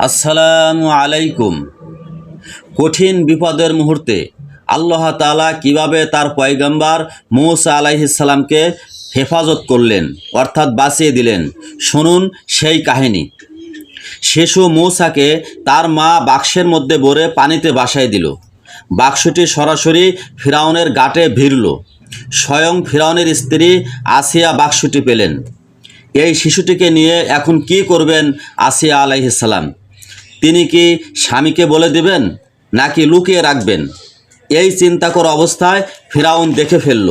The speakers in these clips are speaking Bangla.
আসসালামু আলাইকুম। কঠিন বিপদের মুহূর্তে আল্লাহ তাআলা কিভাবে তার পয়গম্বর মূসা আলাইহিস সালামকে হেফাজত করলেন অর্থাৎ বাঁচিয়ে দিলেন, শুনুন সেই কাহিনী। শিশু মূসাকে তার মা বাক্সের মধ্যে ভরে পানিতে ভাসায় দিল। বাক্সটি সরাসরি ফিরাউনের ঘাটে ভিড়ল। স্বয়ং ফিরাউনের স্ত্রী আসিয়া বাক্সটি পেলেন। এই শিশুটিকে নিয়ে এখন কি করবেন আসিয়া আলাইহিস সালাম? তিনি কি স্বামীকে বলে দেবেন নাকি লুকিয়ে রাখবেন? এই চিন্তাকর অবস্থায় ফিরাউন দেখে ফেলল।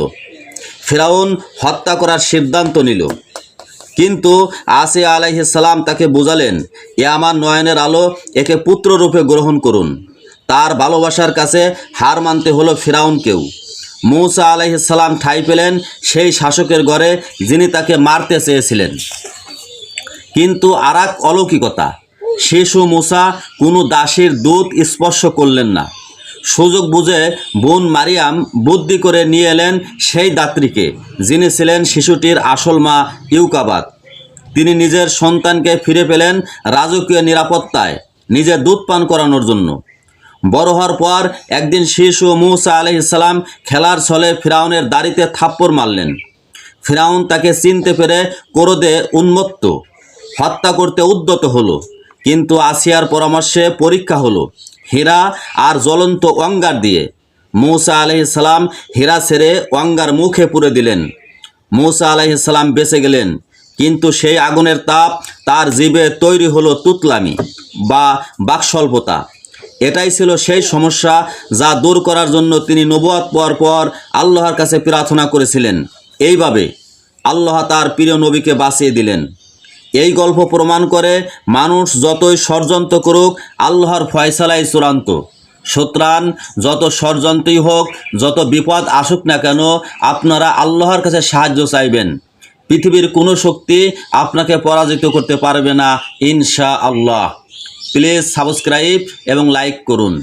ফিরাউন হত্যা করার সিদ্ধান্ত নিল। কিন্তু আসিয়া আলাইহিস সালাম তাকে বোঝালেন, এ আমার নয়নের আলো, একে পুত্ররূপে গ্রহণ করুন। তার ভালোবাসার কাছে হার মানতে হলো ফিরাউনকেও। মূসা আলাইহিস সালাম ঠাঁই পেলেন সেই শাসকের ঘরে যিনি তাকে মারতে চেয়েছিলেন। কিন্তু আর এক অলৌকিকতা, শিশু মূসা কোনো দাসীর দুধ স্পর্শ করলেন না। সুযোগ বুঝে বোন মারিয়াম বুদ্ধি করে নিয়ে এলেন সেই দাত্রীকে, যিনি ছিলেন শিশুটির আসল মা ইউকাবাদ। তিনি নিজের সন্তানকে ফিরে পেলেন রাজকীয় নিরাপত্তায়, নিজের দুধ পান করানোর জন্য। বড় হওয়ার পর একদিন শিশু মূসা আলাইহিস সালাম খেলার ছলে ফিরাউনের দাড়িতে থাপ্পড় মারলেন। ফিরাউন তাকে চিনতে পেরে ক্রোধে উন্মত্ত, হত্যা করতে উদ্যত হলো। কিন্তু আসিয়ার পরামর্শে পরীক্ষা হলো হীরা আর জ্বলন্ত অঙ্গার দিয়ে। মূসা আলাইহিস সালাম হীরা ছেড়ে অঙ্গার মুখে পুরে দিলেন। মূসা আলাইহিস সালাম বেঁচে গেলেন, কিন্তু সেই আগুনের তাপ তার জিভে তৈরি হলো তুতলামি বা বাকস্বল্পতা। এটাই ছিল সেই সমস্যা যা দূর করার জন্য তিনি নবুয়ত পাওয়ার পর আল্লাহর কাছে প্রার্থনা করেছিলেন। এইভাবে আল্লাহ তার প্রিয় নবীকে বাঁচিয়ে দিলেন। এই গল্প প্রমাণ করে মানুষ যতই ষড়যন্ত্র করুক, আল্লাহর ফয়সালাই চূড়ান্ত। সুতরাং যত ষড়যন্ত্রই হোক, যত বিপদ আসুক না কেন, আপনারা আল্লাহর কাছে সাহায্য চাইবেন। পৃথিবীর কোনো শক্তি আপনাকে পরাজিত করতে পারবে না ইনশাআল্লাহ। প্লিজ সাবস্ক্রাইব এবং লাইক করুন।